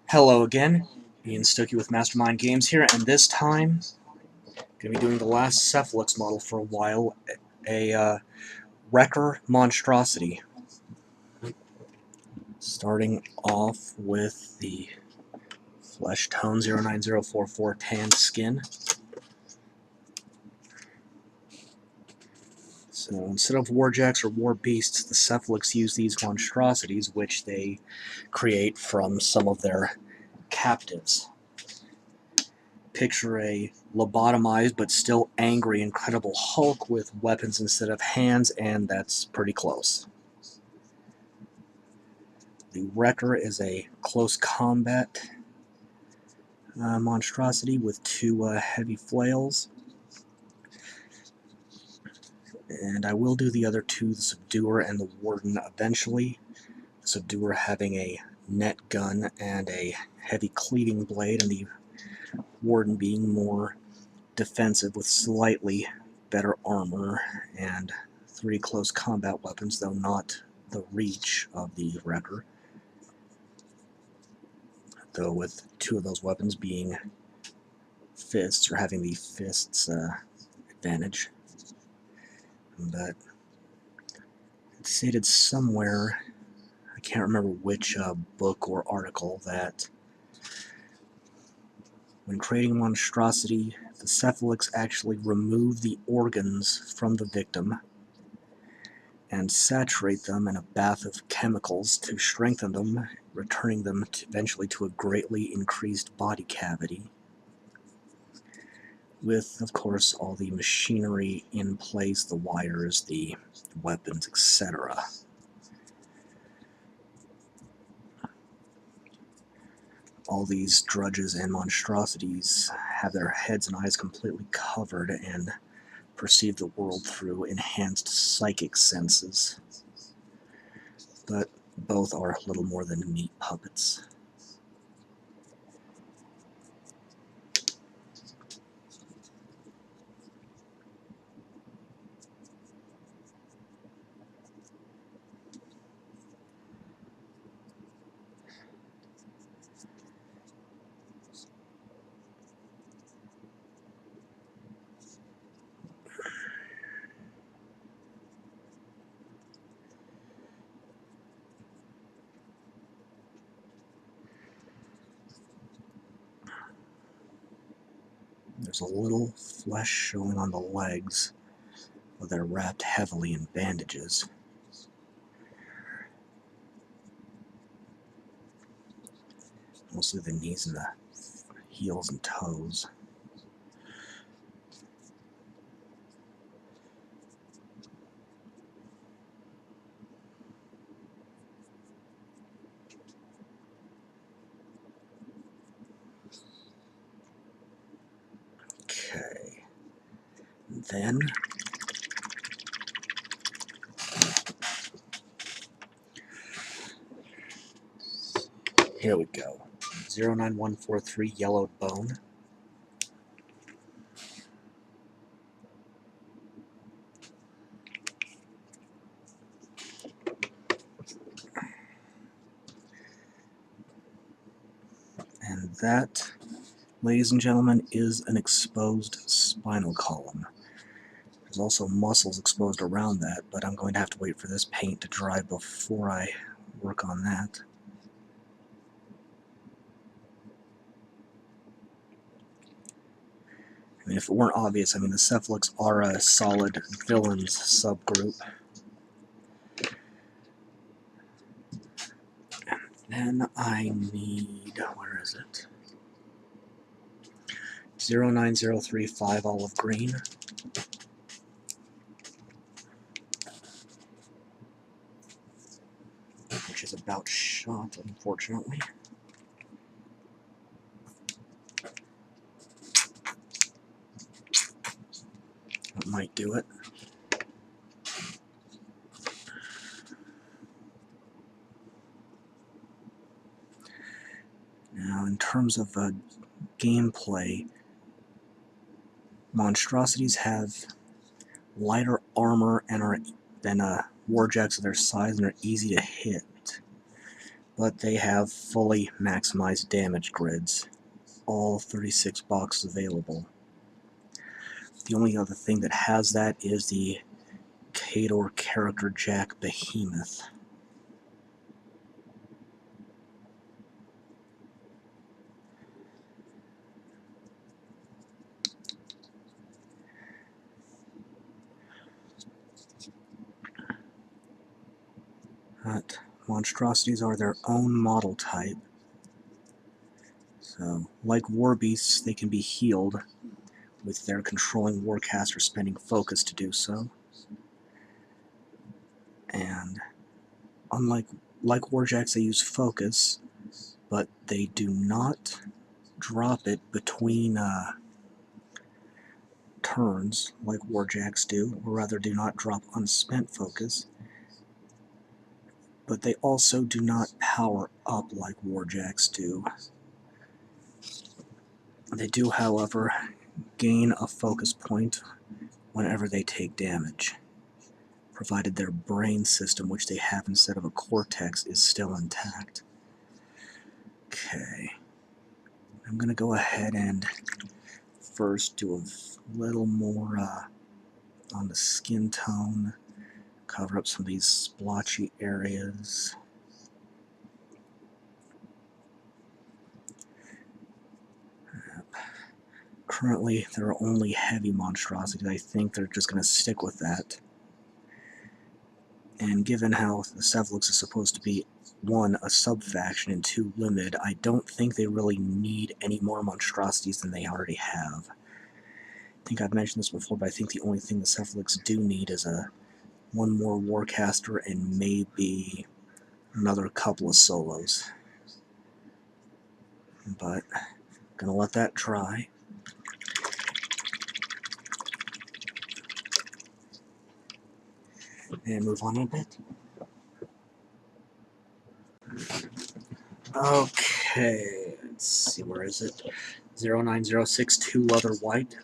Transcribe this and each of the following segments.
Hello again, Ian Stokey with Mastermind Games here, and this time, going to be doing the last Cephalix model for a while, a Wrecker Monstrosity. Starting off with the Flesh Tone 09044 tan skin. So instead of Warjacks or War Beasts, the Cephalix use these monstrosities, which they create from some of their captives. Picture a lobotomized but still angry Incredible Hulk with weapons instead of hands, and that's pretty close. The Wrecker is a close combat monstrosity with two heavy flails. And I will do the other two, the Subduer and the Warden, eventually. The Subduer having a net gun and a heavy cleaving blade, and the Warden being more defensive with slightly better armor and 3 close combat weapons, though not the reach of the Wrecker. Though with 2 of those weapons being fists, or having the fists advantage. But it's stated somewhere, I can't remember which book or article, that when creating a monstrosity, the Cephalix actually remove the organs from the victim and saturate them in a bath of chemicals to strengthen them, returning them eventually to a greatly increased body cavity, with, of course, all the machinery in place, the wires, the weapons, etc. All these drudges and monstrosities have their heads and eyes completely covered and perceive the world through enhanced psychic senses, but both are little more than meat puppets. There's a little flesh showing on the legs, but they're wrapped heavily in bandages. Mostly the knees and the heels and toes. Okay. And then here we go. 09143 Yellowed Bone. And that, ladies and gentlemen, is an exposed spinal column. There's also muscles exposed around that, but I'm going to have to wait for this paint to dry before I work on that. I mean, if it weren't obvious, I mean, the Cephalix are a solid villains subgroup. And then I need, where is it? 09035 olive green. Which is about shot, unfortunately. That might do it. Now, in terms of gameplay, monstrosities have lighter armor and are than warjacks of their size and are easy to hit. but they have fully maximized damage grids, all 36 boxes available. The only other thing that has that is the Khador Character Jack Behemoth. But monstrosities are their own model type. So, like war beasts, they can be healed with their controlling warcaster spending focus to do so. And unlike warjacks, they use focus, but they do not drop it between turns like warjacks do, or rather do not drop unspent focus. But they also do not power up like warjacks do. They do, however, gain a focus point whenever they take damage, provided their brain system, which they have instead of a cortex, is still intact. Okay, I'm going to go ahead and first do a little more on the skin tone, cover up some of these splotchy areas. Currently, there are only heavy monstrosities. I think they're just going to stick with that. And given how the Cephalix is supposed to be, 1, a sub-faction, and 2, limited, I don't think they really need any more monstrosities than they already have. I think I've mentioned this before, but I think the only thing the Cephalix do need is one more Warcaster and maybe another couple of solos. But I'm going to let that dry. And move on a bit. Okay, let's see, where is it? 09062 leather white.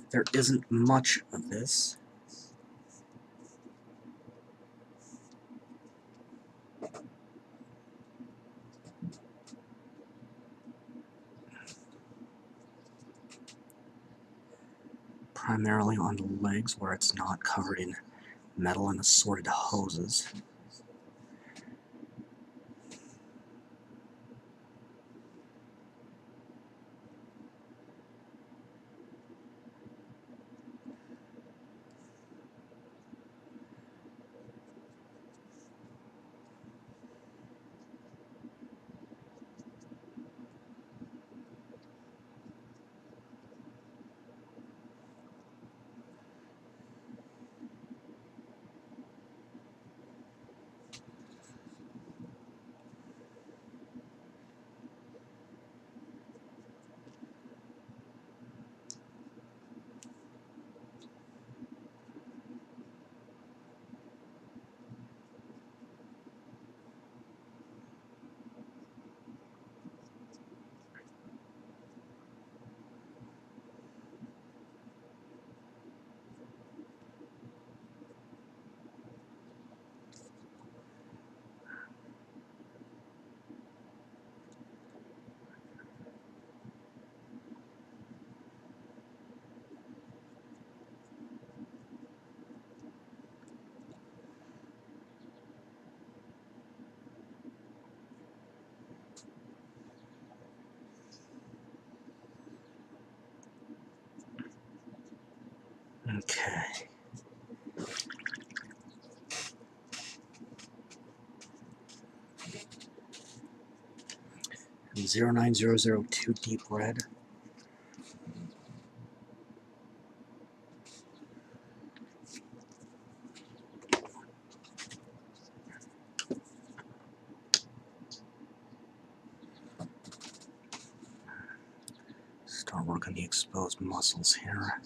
There isn't much of this. Primarily on the legs where it's not covered in metal and assorted hoses. Okay. And 09002 deep red. Start working the exposed muscles here.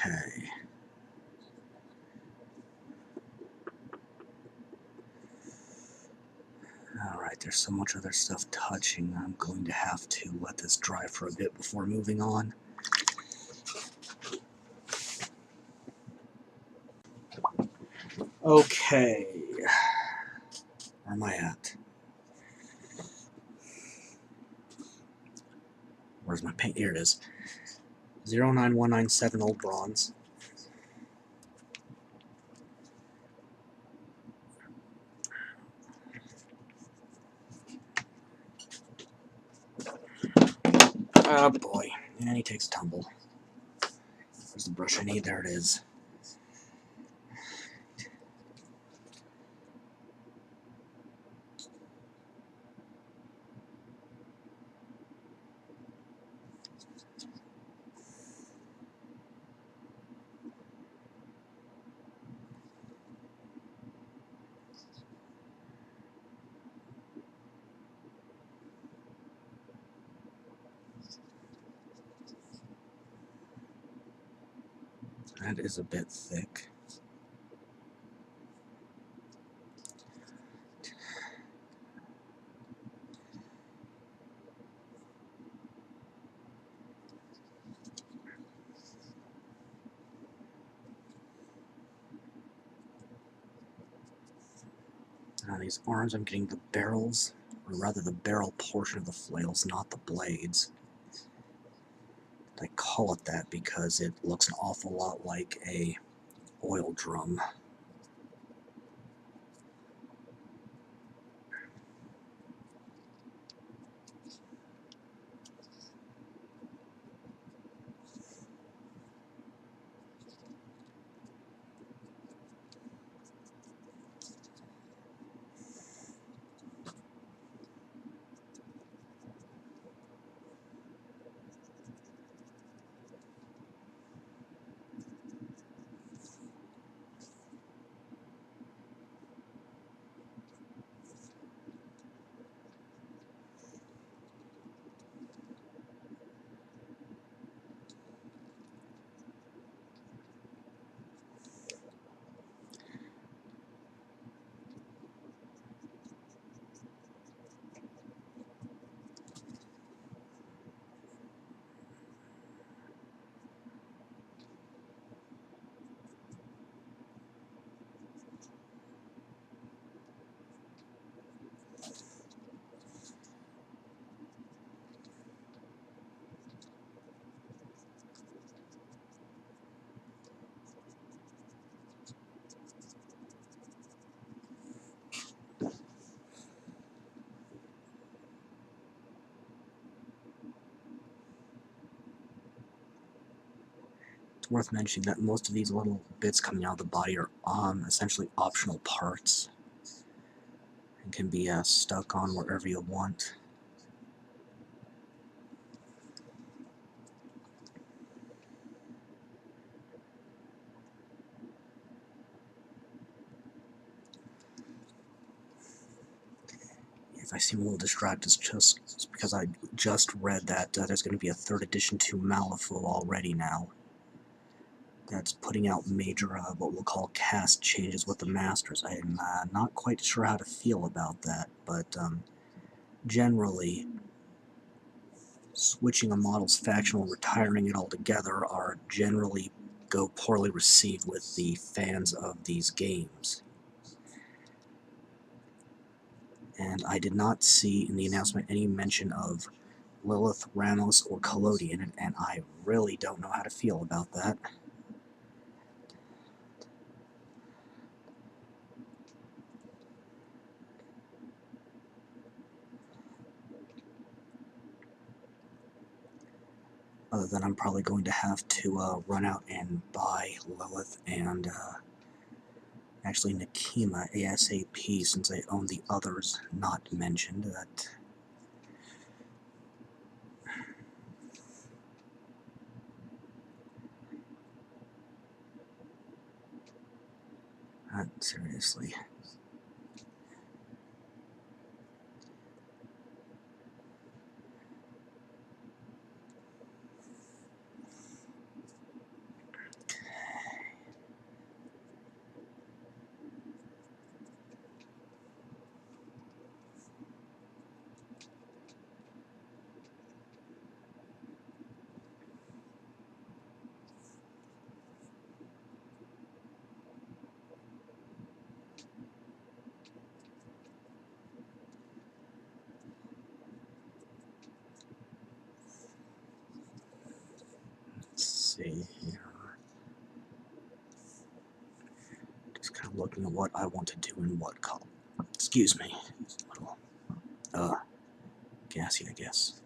Okay. Alright, there's so much other stuff touching, I'm going to have to let this dry for a bit before moving on. Okay. Where am I at? Where's my paint? Here it is. 09197 old bronze. Oh boy. And he takes a tumble. Where's the brush I need? There it is. That is a bit thick. On these arms, I'm getting the barrels, or rather the barrel portion of the flails, not the blades. I call it that because it looks an awful lot like a oil drum. It's worth mentioning that most of these little bits coming out of the body are essentially optional parts and can be stuck on wherever you want. If I seem a little distracted, it's just because I just read that there's going to be a 3rd edition to Malifaux already now. That's putting out major, what we'll call cast changes with the Masters. I'm not quite sure how to feel about that, but generally, switching a model's faction or retiring it altogether are generally go poorly received with the fans of these games. And I did not see in the announcement any mention of Lilith, Ramos, or Collodion, and I really don't know how to feel about that. Other than I'm probably going to have to run out and buy Lilith and actually Nakima ASAP, since I own the others not mentioned. Seriously. looking at what I want to do in what color. Excuse me. It's a little, gassy, I guess.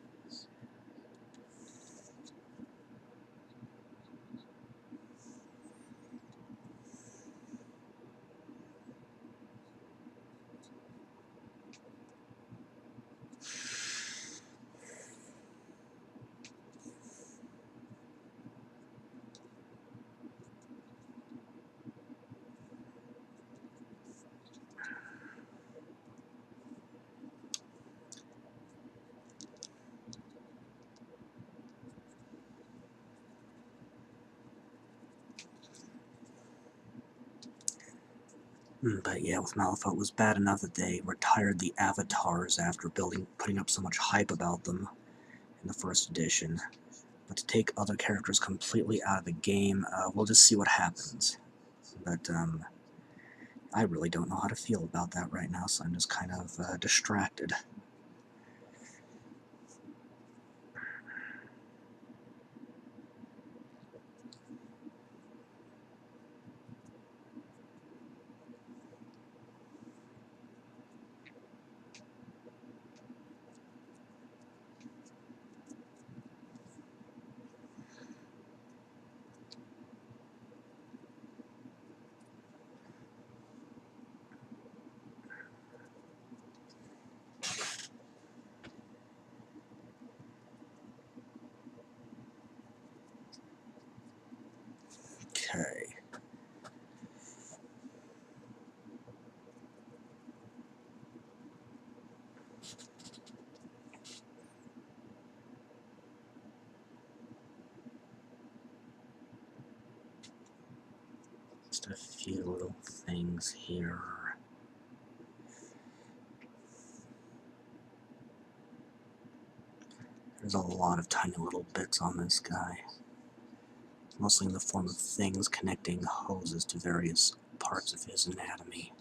But yeah, with Malifaux, it was bad enough that they retired the avatars after putting up so much hype about them in the first edition. But to take other characters completely out of the game, we'll just see what happens. But I really don't know how to feel about that right now, so I'm just kind of distracted. Okay. Just a few little things here. There's a lot of tiny little bits on this guy. Mostly in the form of things connecting hoses to various parts of his anatomy.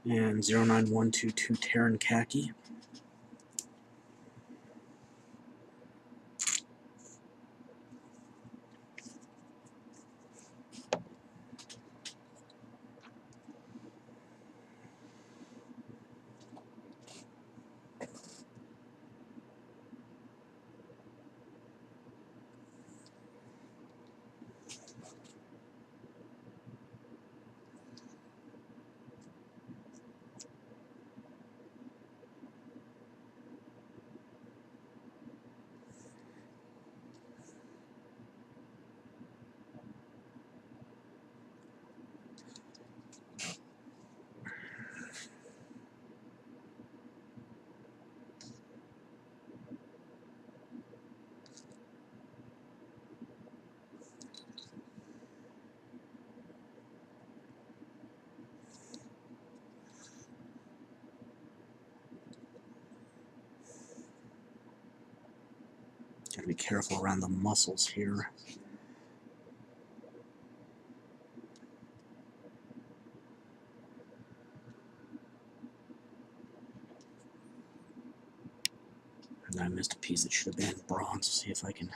And 09122 Terran Khaki. Gotta be careful around the muscles here. And I missed a piece that should have been bronze. See if I can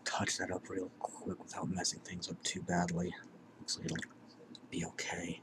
touch that up real quick without messing things up too badly. Looks like it'll be okay.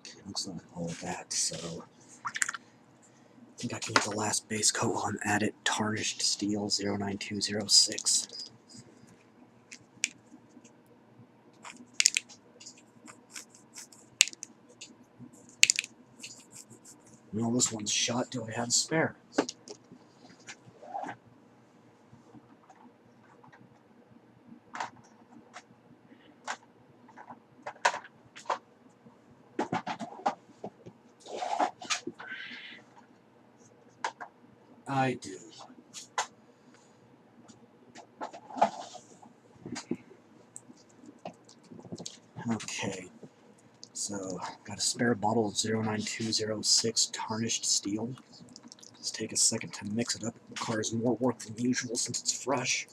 Okay, looks like all of that, so I think I can get the last base coat on at it. Tarnished Steel 09206. Well, this one's shot. Do I have spare? I do. Okay, so got a spare bottle of 09206 Tarnished Steel. Just take a second to mix it up. It requires more work than usual since it's fresh.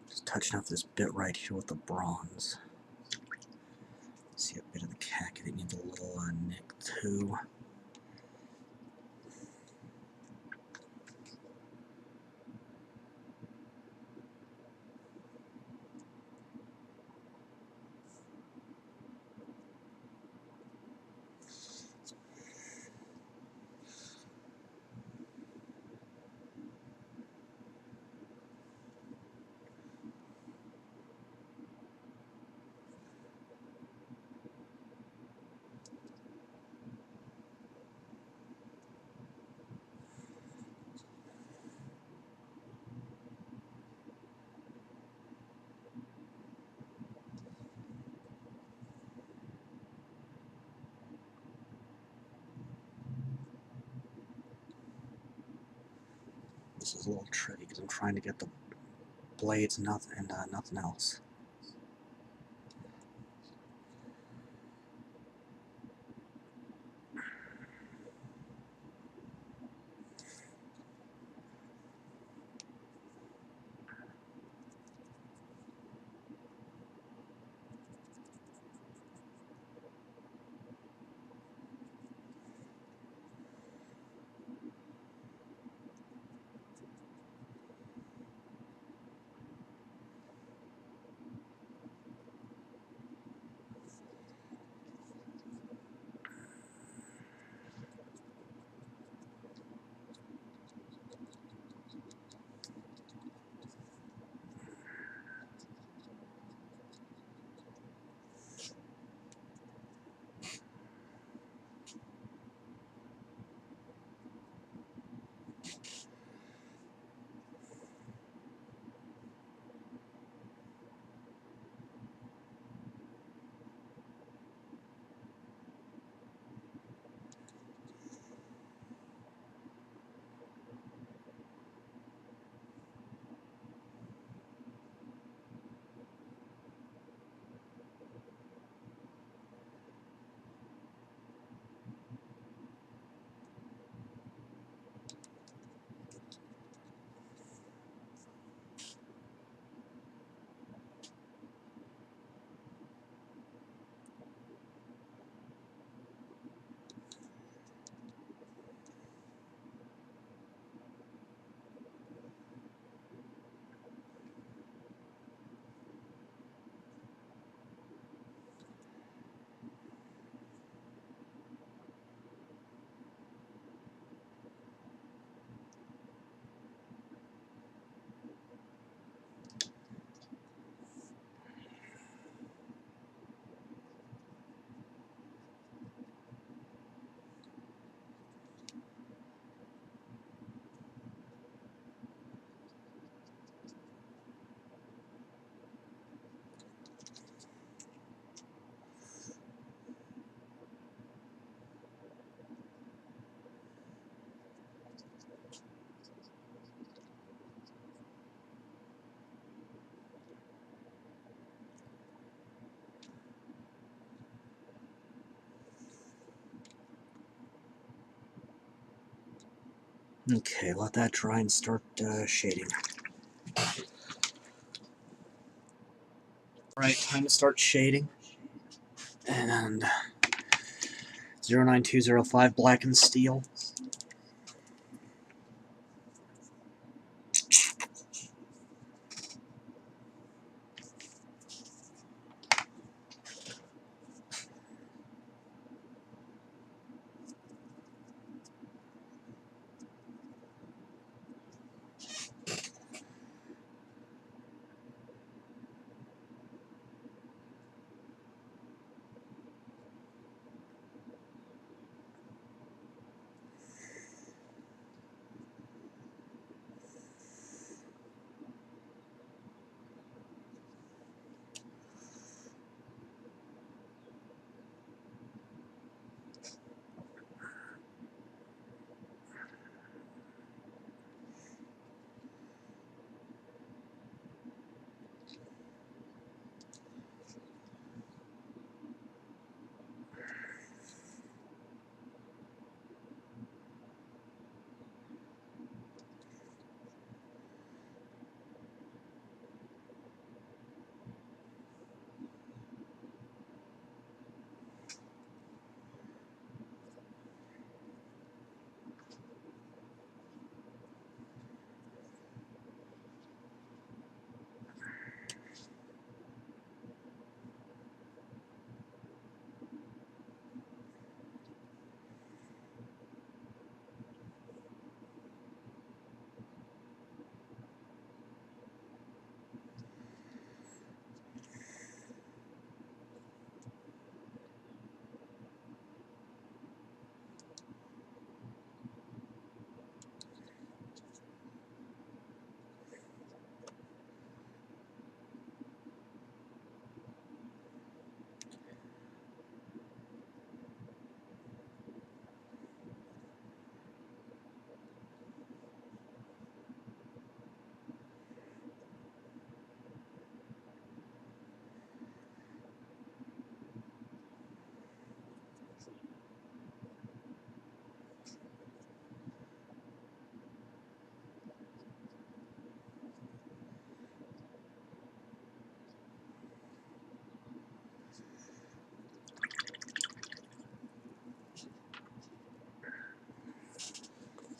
Just touching up this bit right here with the bronze. See a bit of the khaki that needs a little nick too. This is a little tricky because I'm trying to get the blades and nothing else. Okay, let that dry and start shading. Alright, time to start shading. And 09205 Blackened Steel.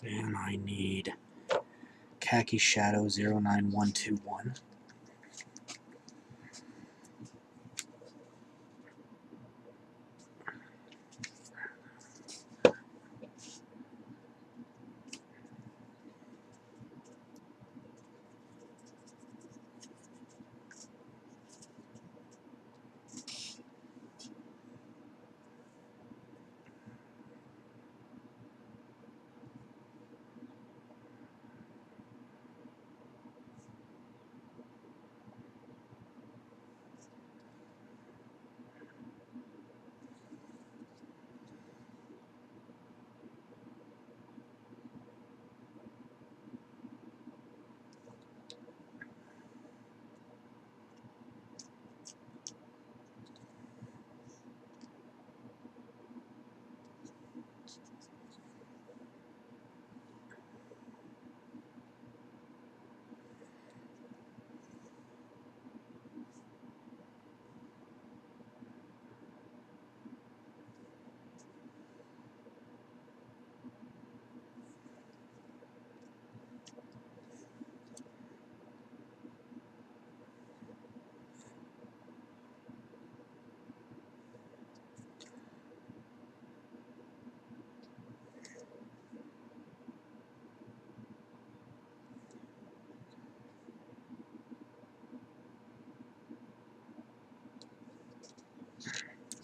And I need Khaki Shadow 09121.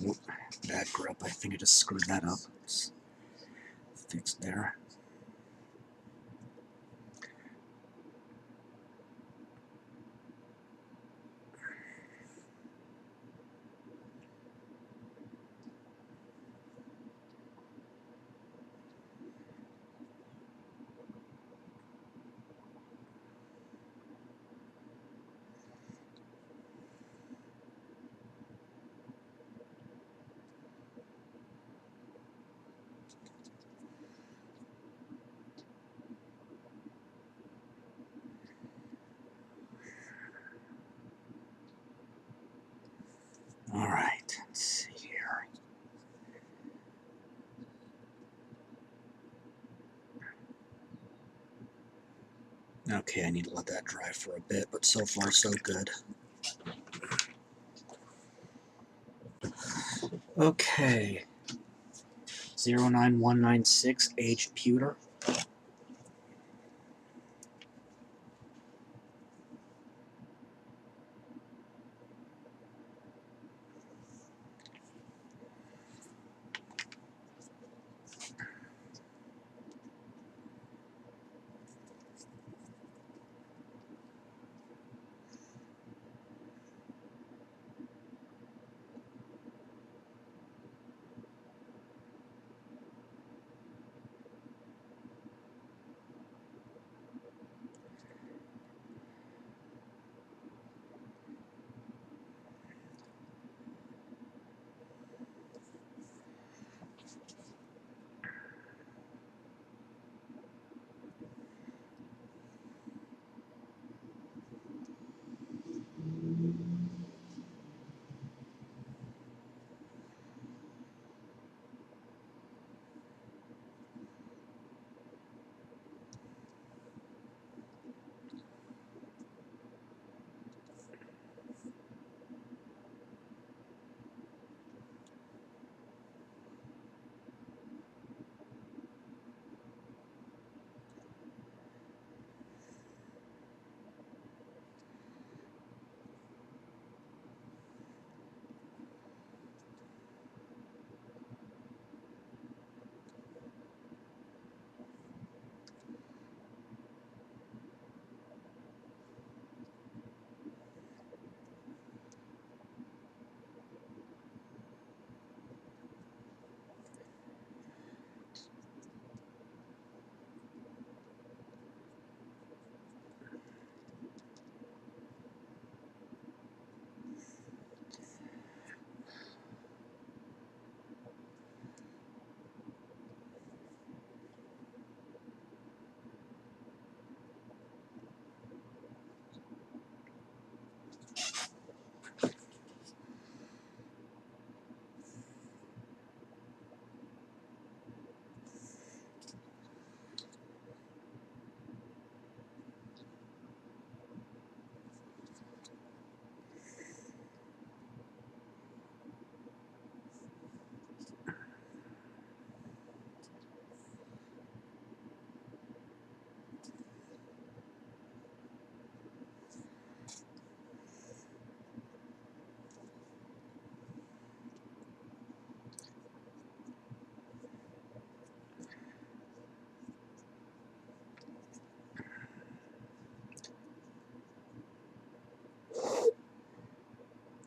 Oop, bad grip. I think I just screwed that up. It's fixed there. Okay, I need to let that dry for a bit, but so far so good. Okay. 09196, age Pewter.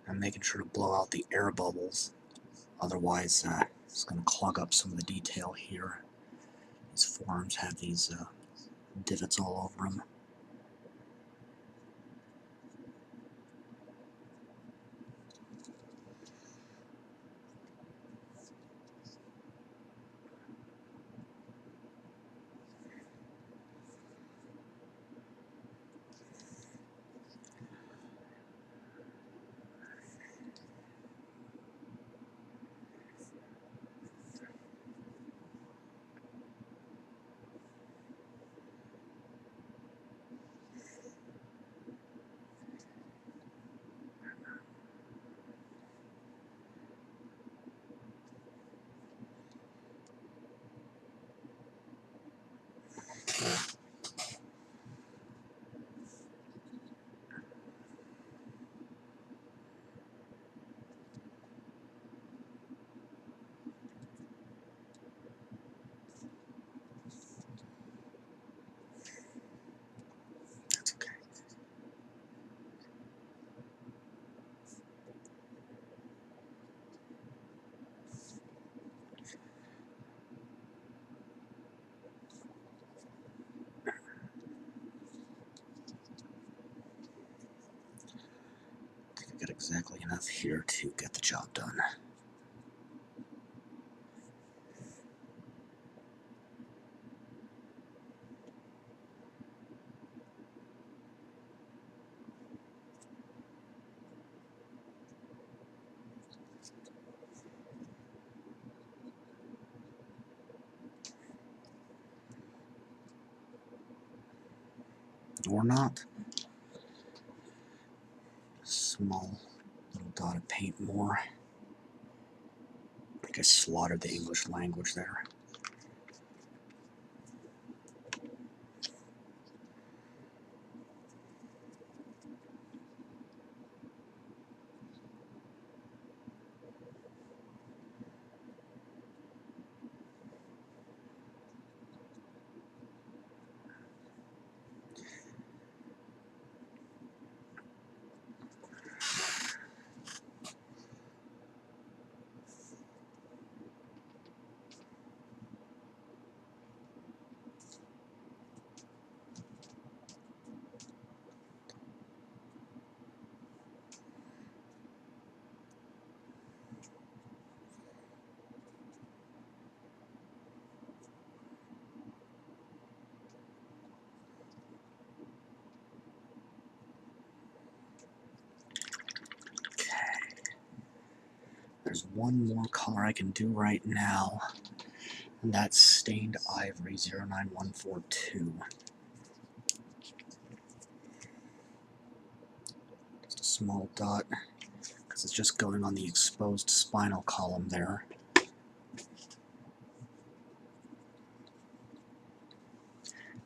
I'm making sure to blow out the air bubbles, otherwise it's going to clog up some of the detail here. These forms have these divots all over them. That's okay. I think I got exactly enough here to get the job done. Or not. Small little dot of paint more. I think I slaughtered the English language there. There's one more color I can do right now, and that's Stained Ivory 09142. Just a small dot, because it's just going on the exposed spinal column there.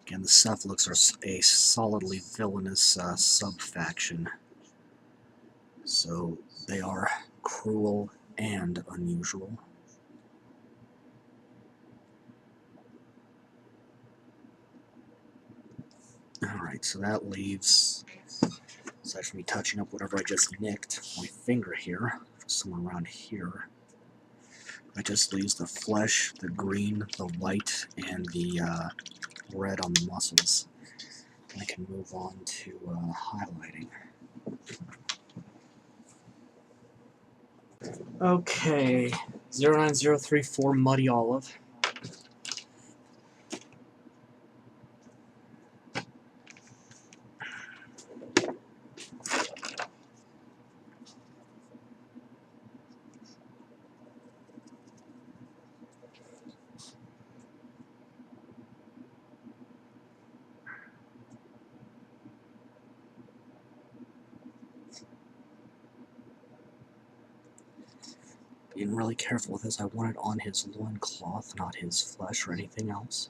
Again, the Cephalix are a solidly villainous sub-faction, so they are cruel and unusual. Alright, so that leaves, aside from me touching up whatever I just nicked, my finger here, somewhere around here, that just leaves the flesh, the green, the white, and the red on the muscles. And I can move on to highlighting. Okay, 09034 Muddy Olive. Being really careful with this, I want it on his loincloth, not his flesh or anything else.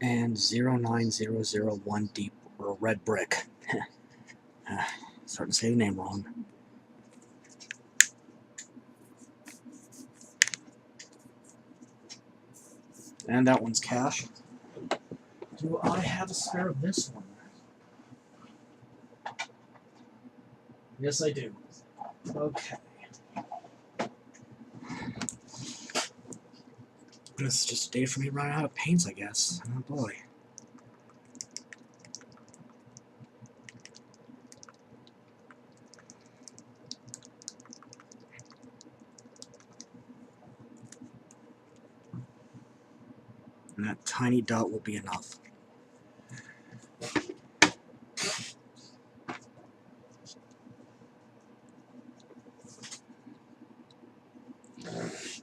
And 09001 deep, or red brick. Starting to say the name wrong. And that one's cash. Do I have a spare of this one? Yes, I do. Okay. This is just a day for me running out of paints, I guess. Oh boy. And that tiny dot will be enough.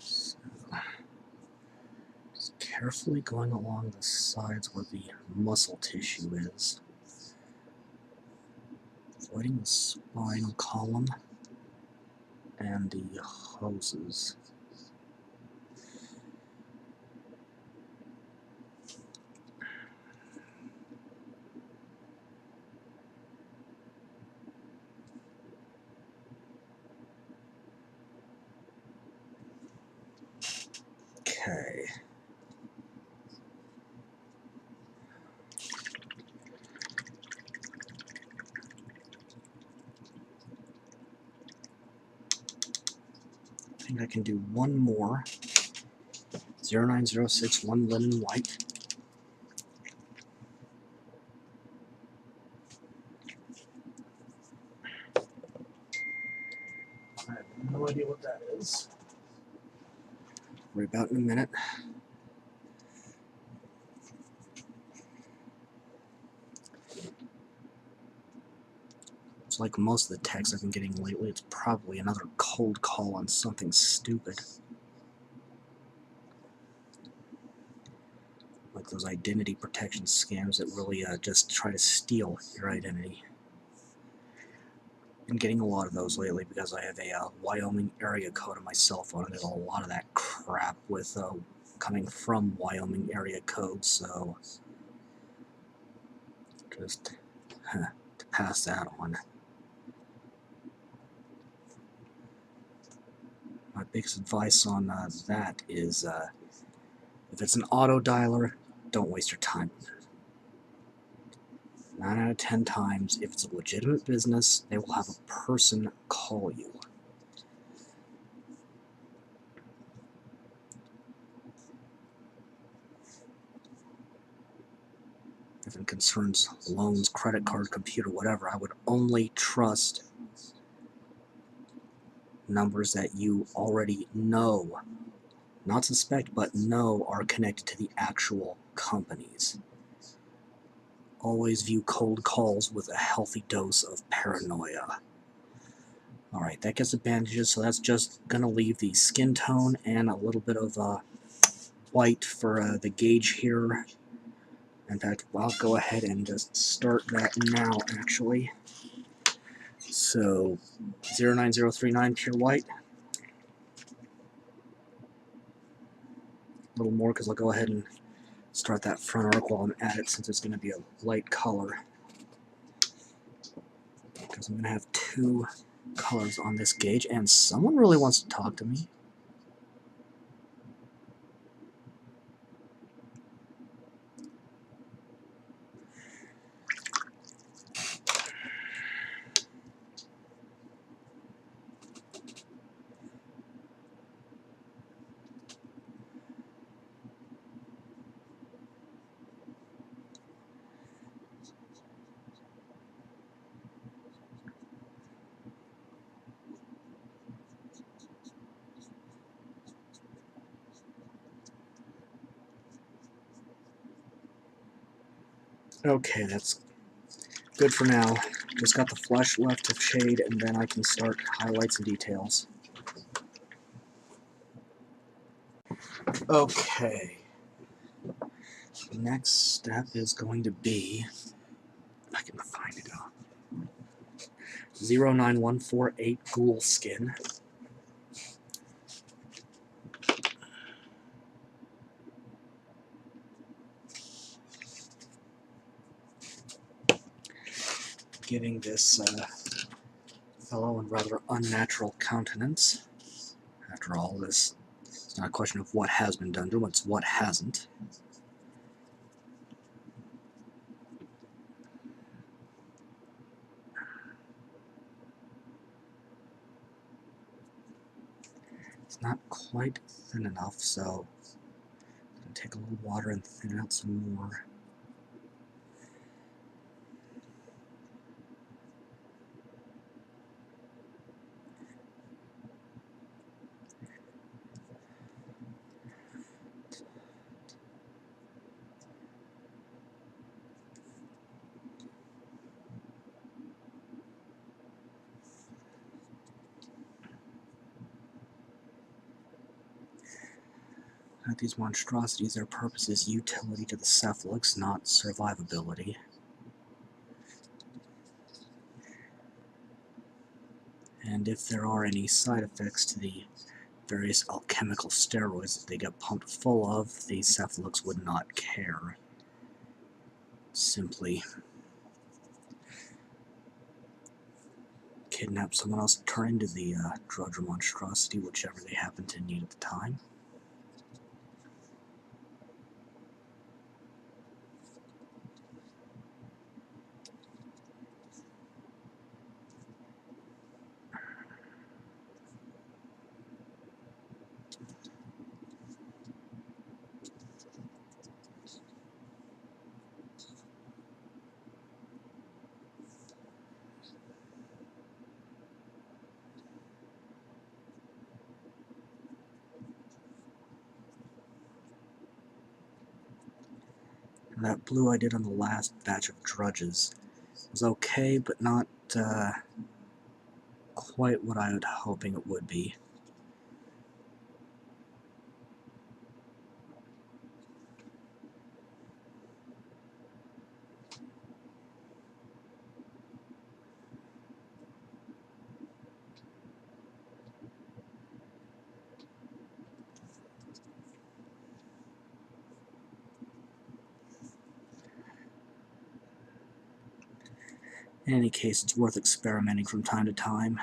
So, just carefully going along the sides where the muscle tissue is. Avoiding the spinal column and the hoses. Okay. think I can do one more. 0906, one linen white. I have no idea what that is. Worry about in a minute. It's like most of the texts I've been getting lately, it's probably another cold call on something stupid. Like those identity protection scams that really just try to steal your identity. Been getting a lot of those lately because I have a Wyoming area code on my cell phone, and there's a lot of that crap with coming from Wyoming area codes, so just to pass that on. My biggest advice on that is if it's an auto dialer, don't waste your time. 9 out of 10 times, if it's a legitimate business, they will have a person call you. If it concerns loans, credit card, computer, whatever, I would only trust numbers that you already know, not suspect, but know are connected to the actual companies. Always view cold calls with a healthy dose of paranoia. Alright, that gets advantages, so that's just going to leave the skin tone and a little bit of white for the gauge here. In fact, I'll go ahead and just start that now, actually. So, 09039 pure white. A little more because I'll go ahead and start that front arc while I'm at it, since it's going to be a light color. Because I'm going to have two colors on this gauge, and someone really wants to talk to me. Okay, that's good for now. Just got the flesh left to shade, and then I can start highlights and details. Okay. The next step is going to be, if I can find it, 09148 Ghoul skin. Giving this fellow a rather unnatural countenance. After all, this it's not a question of what has been done to him, it's what hasn't. It's not quite thin enough, so I'm going to take a little water and thin it out some more. These monstrosities, their purpose is utility to the cephalix, not survivability. And if there are any side effects to the various alchemical steroids that they get pumped full of, the cephalix would not care. Simply kidnap someone else, turn into the drudge or monstrosity, whichever they happen to need at the time. That blue I did on the last batch of drudges was okay, but not quite what I was hoping it would be. In any case, it's worth experimenting from time to time.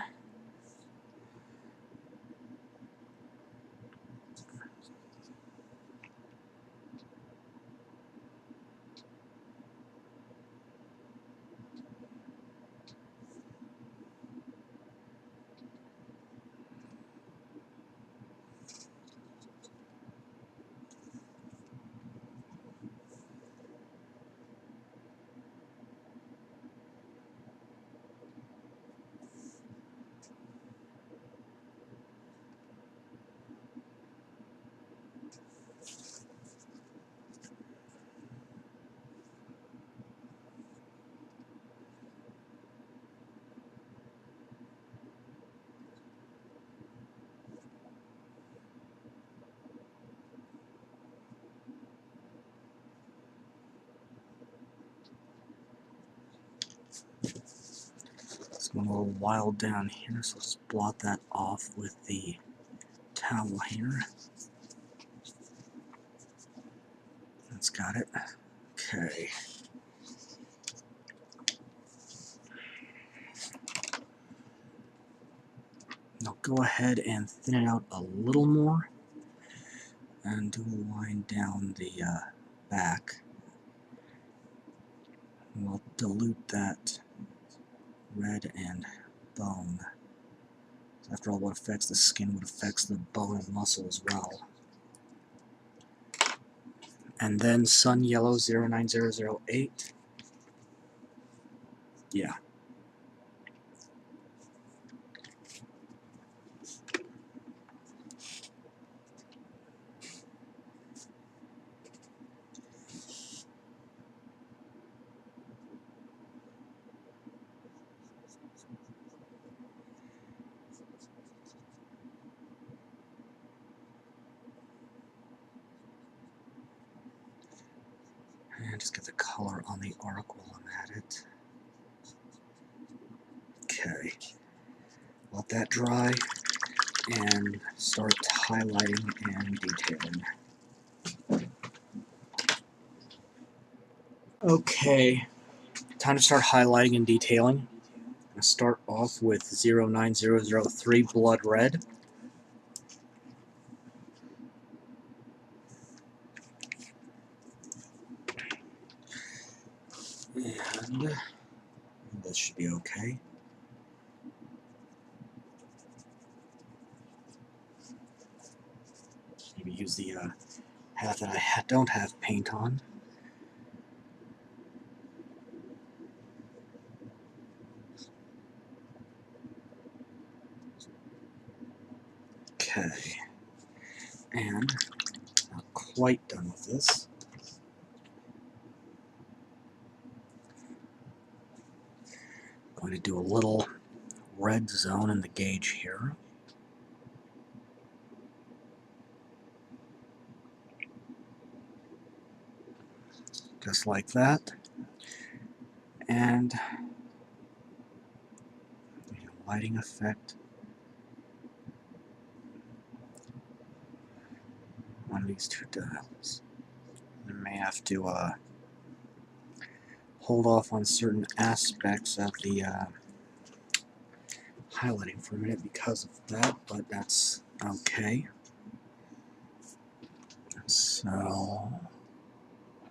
It's going a little wild down here, so let's blot that off with the towel here. That's got it. Okay. Now go ahead and thin it out a little more and do a line down the back. We'll dilute that red and bone. After all, what affects the skin would affect the bone and muscle as well. And then Sun Yellow 09008. Yeah. And just get the color on the arc while I'm at it. Okay. Let that dry and start highlighting and detailing. Okay, time to start highlighting and detailing. I'm going to start off with 09003 Blood Red. And this should be okay. Maybe use the half that I don't have paint on. Okay, and not quite done with this. Going to do a little red zone in the gauge here. Just like that. And a lighting effect on these two dials. I may have to hold off on certain aspects of the highlighting for a minute because of that, but that's okay. So,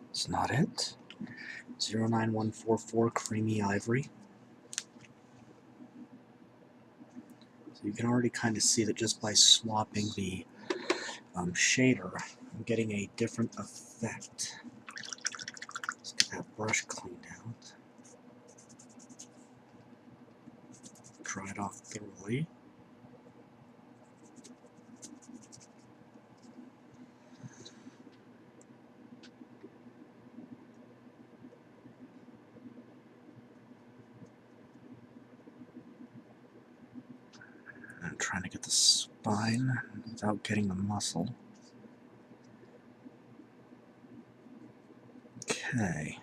it's not it. 09144 Creamy Ivory. So you can already kind of see that just by swapping the shader, I'm getting a different effect. Let's get that brush cleaned out. Dry it off thoroughly. trying to get the spine without getting the muscle. Okay.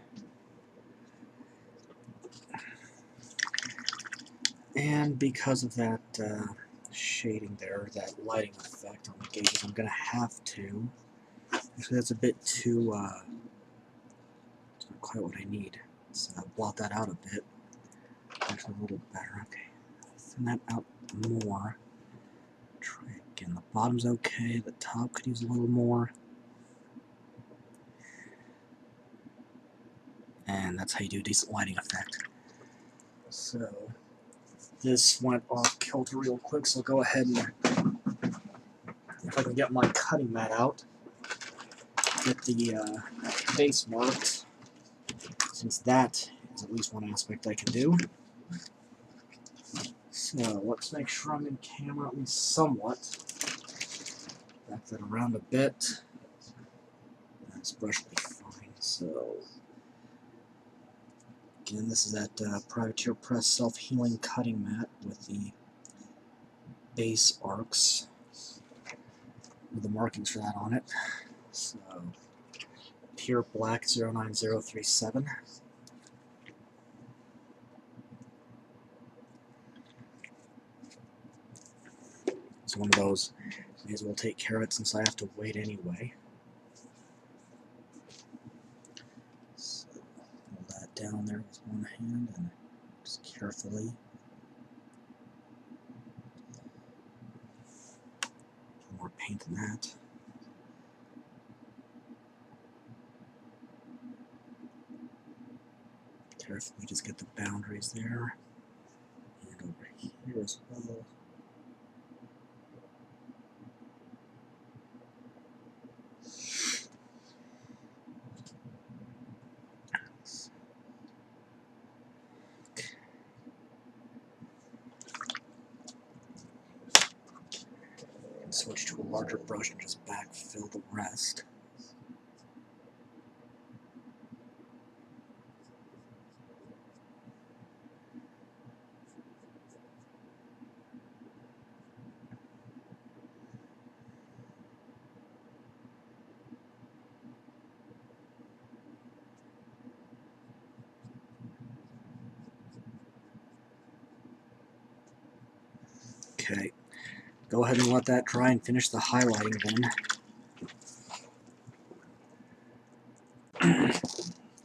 And because of that shading there, that lighting effect on the gauges, I'm going to have to... Actually, that's a bit too... it's not quite what I need. Let's blot that out a bit. Actually, a little better. Okay. Thin that out more. Try again. The bottom's okay. The top could use a little more. And that's how you do a decent lighting effect. So, this went off kilter real quick, so go ahead and, if I can get my cutting mat out, get the base marked, since that is at least one aspect I can do. So, let's make sure I'm in camera at least somewhat. Back that around a bit. This brush will be fine, so... Again, this is that Privateer Press self-healing cutting mat with the base arcs, with the markings for that on it. So, Pure Black 09037. It's one of those, may as well take care of it since I have to wait anyway. So, hold that down there with one hand and just carefully more paint than that. Carefully just get the boundaries there. And over here as well. And switch to a larger brush and just backfill the rest. Okay, go ahead and let that dry and finish the highlighting then.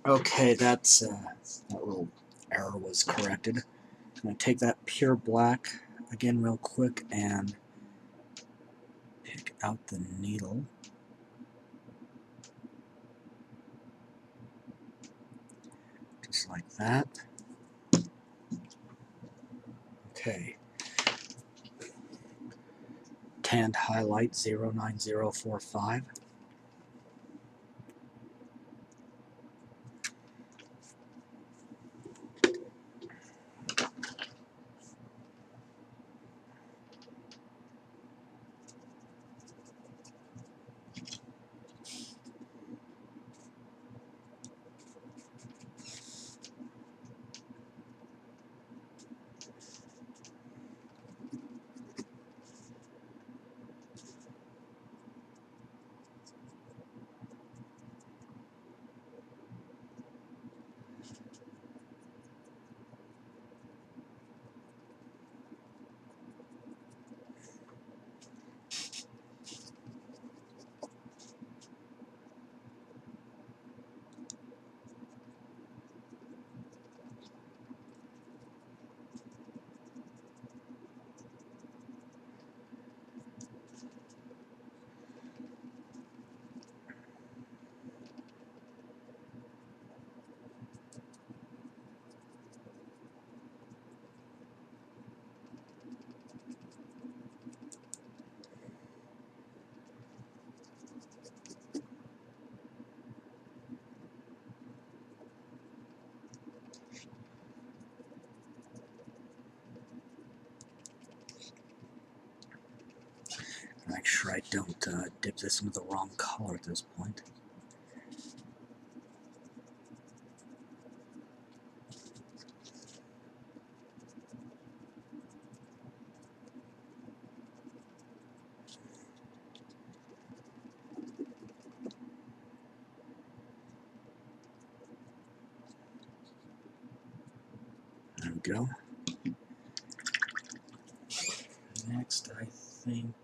Okay, that's that little error was corrected. I'm going to take that pure black again real quick and pick out the needle. Just like that. Okay. Tanned highlight 09045. Make sure I don't dip this into the wrong color at this point. There we go. Next, I think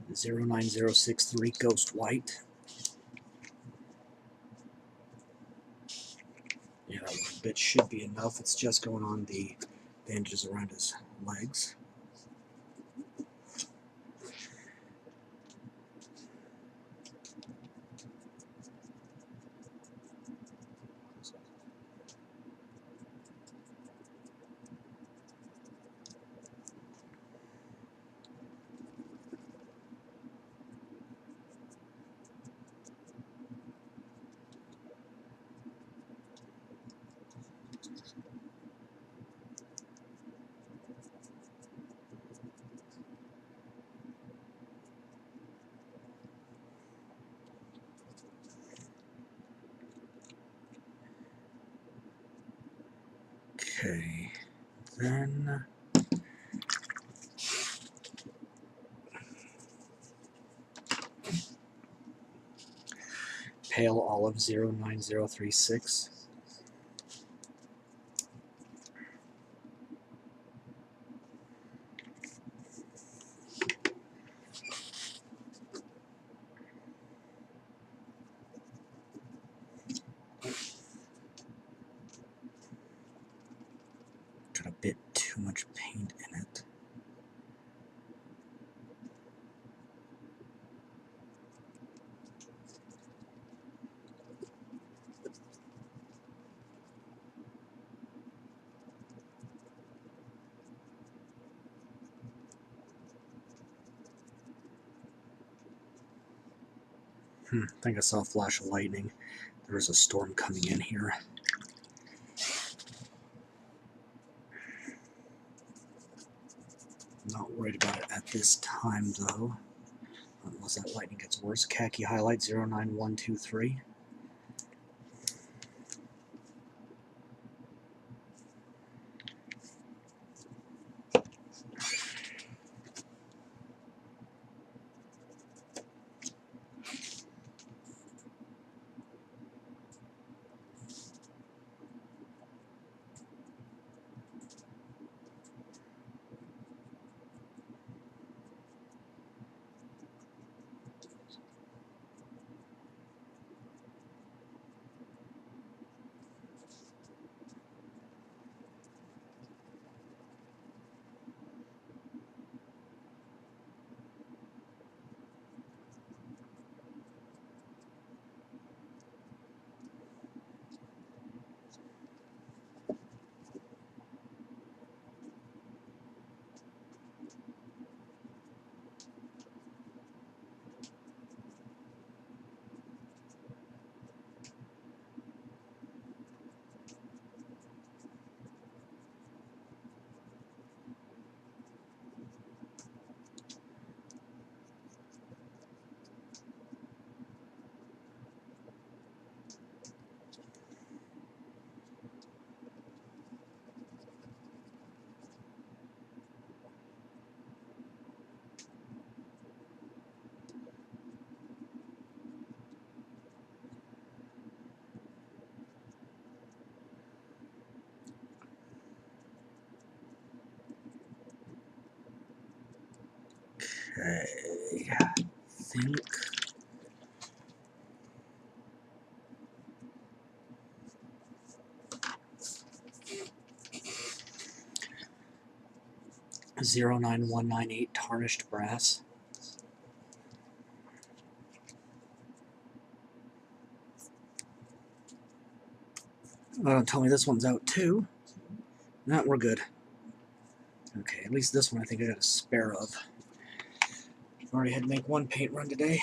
09063 Ghost White. Yeah, that little bit should be enough. It's just going on the bandages around his legs. Okay, then Pale Olive 09036. Got a bit too much paint in it. I think I saw a flash of lightning. There is a storm coming in here. Not worried about it at this time, though. Unless that lightning gets worse. Khaki highlight 09123. Okay, I think 09198 Tarnished Brass. Don't tell me this one's out too. Nah, we're good. Okay, at least this one I think I got a spare of. Already had to make one paint run today.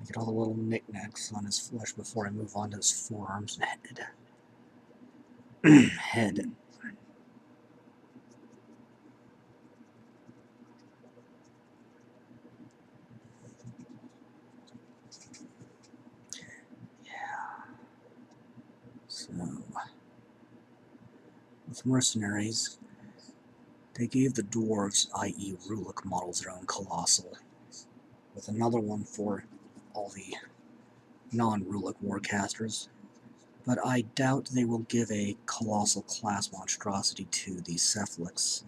Get all the little knickknacks on his flesh before I move on to his forearms and head. Head. So, with Mercenaries, they gave the dwarves, i.e. Rulik models, their own Colossal, with another one for all the non-Rulik warcasters, but I doubt they will give a Colossal class monstrosity to the Cephalics,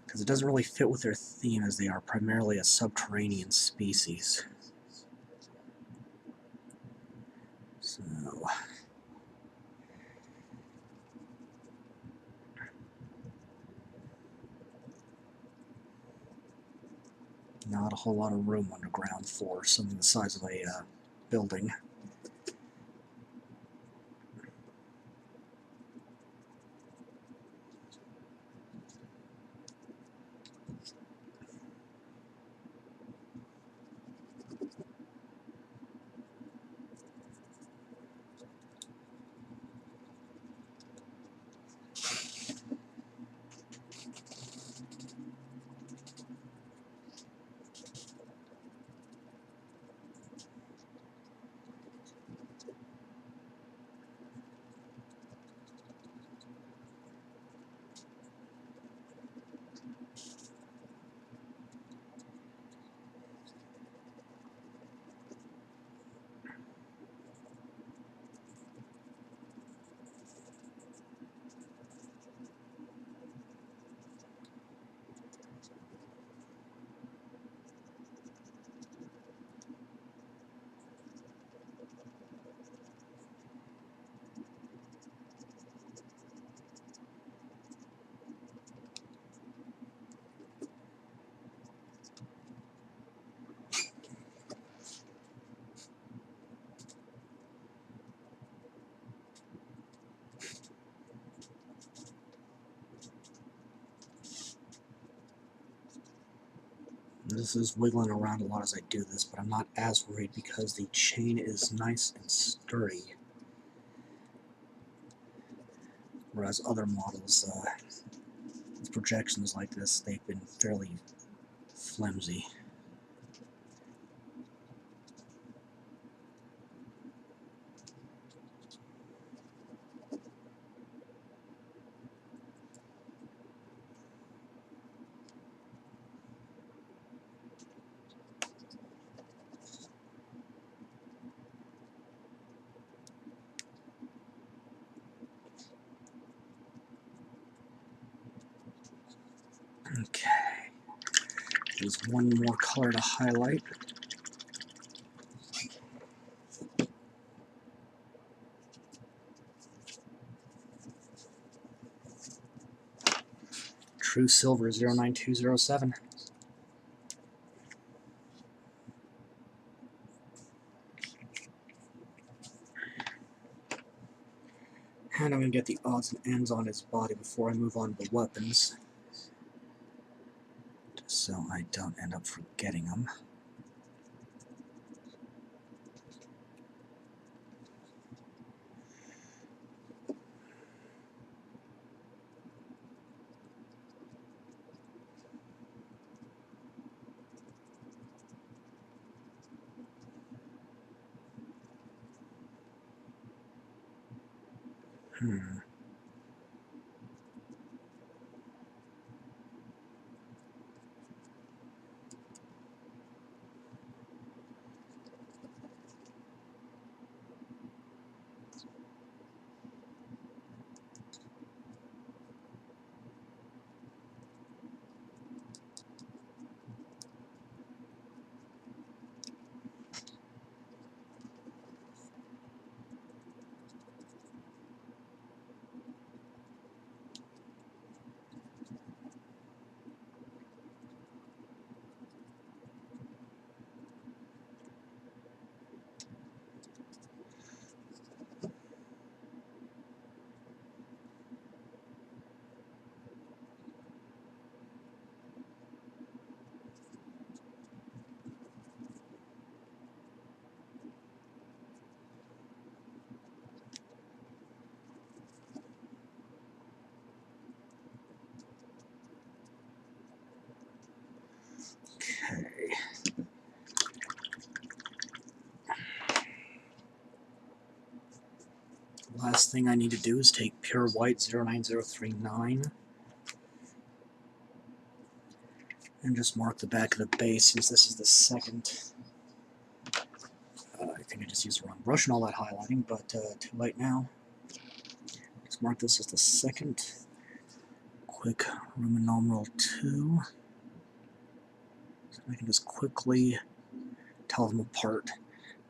because it doesn't really fit with their theme, as they are primarily a subterranean species. So, not a whole lot of room underground for something the size of a building. This is wiggling around a lot as I do this, but I'm not as worried because the chain is nice and sturdy. Whereas other models, with projections like this, they've been fairly flimsy. Okay. There's one more color to highlight. True Silver 09207. And I'm going to get the odds and ends on his body before I move on to the weapons, just so I don't end up forgetting them. Hmm. Last thing I need to do is take pure white 09039 and just mark the back of the base, since this is the second. I think I just used the wrong brush and all that highlighting, but too late now. Let's mark this as the second. Quick Roman numeral 2. So I can just quickly tell them apart.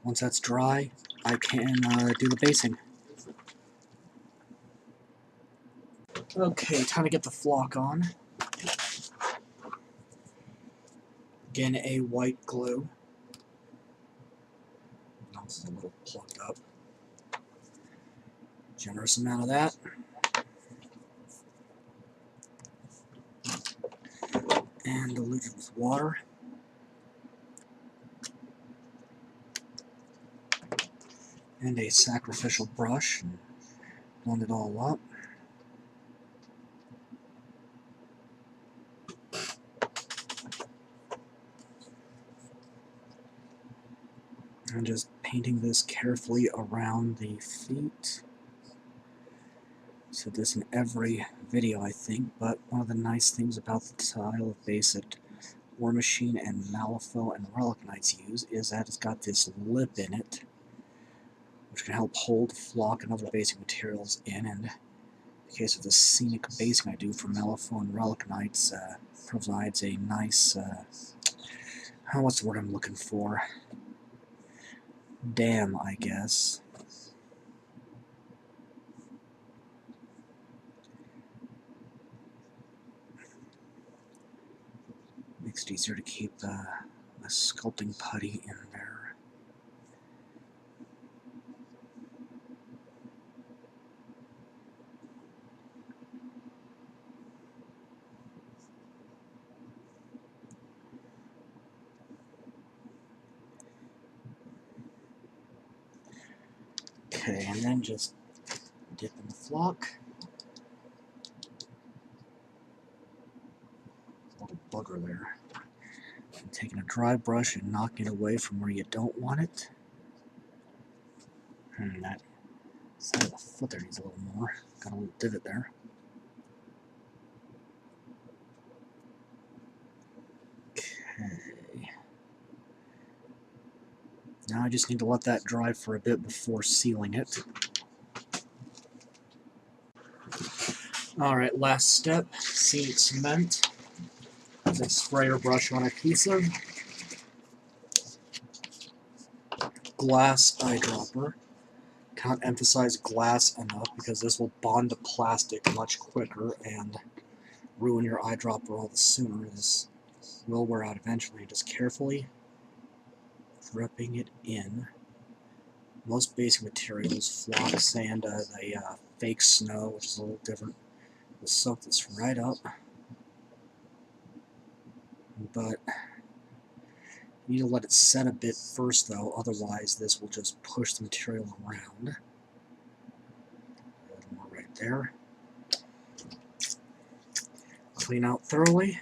Once that's dry, I can do the basing. Okay, time to get the flock on. Again, a white glue. This is a little plugged up. Generous amount of that. And dilute it with water. And a sacrificial brush. Blend it all up. And just painting this carefully around the feet. Said this in every video, I think, but one of the nice things about the style of base that Warmachine and Malifaux and Relic Knights use is that it's got this lip in it, which can help hold flock and other basic materials in. And in the case of the scenic basing I do for Malifaux and Relic Knights, provides a nice, what's the word I'm looking for? Dam, I guess. Makes it easier to keep a sculpting putty in there. Okay, and then just dip in the flock. A little bugger there. And taking a dry brush and knocking it away from where you don't want it. That side of the foot there needs a little more. Got a little divot there. Okay. Now I just need to let that dry for a bit before sealing it. Alright, last step, scenic cement. Use a sprayer brush on adhesive. Glass eyedropper. Can't emphasize glass enough because this will bond to plastic much quicker and ruin your eyedropper all the sooner. This will wear out eventually. Just carefully dripping it in. Most basic materials, flock, sand, the fake snow, which is a little different, will soak this right up. But you need to let it set a bit first, though, otherwise this will just push the material around. A little more right there. Clean out thoroughly.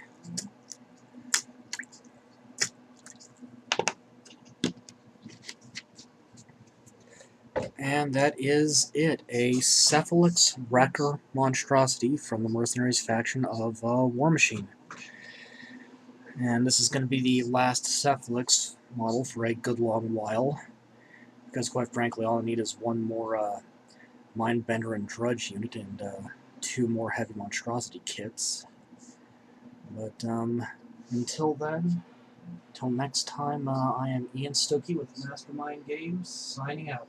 And that is it. A Cephalix Wrecker monstrosity from the Mercenaries faction of Warmachine. And this is going to be the last Cephalix model for a good long while. Because quite frankly, all I need is one more Mindbender and Drudge unit and 2 more heavy monstrosity kits. But until then, until next time, I am Ian Stokey with Mastermind Games, signing out.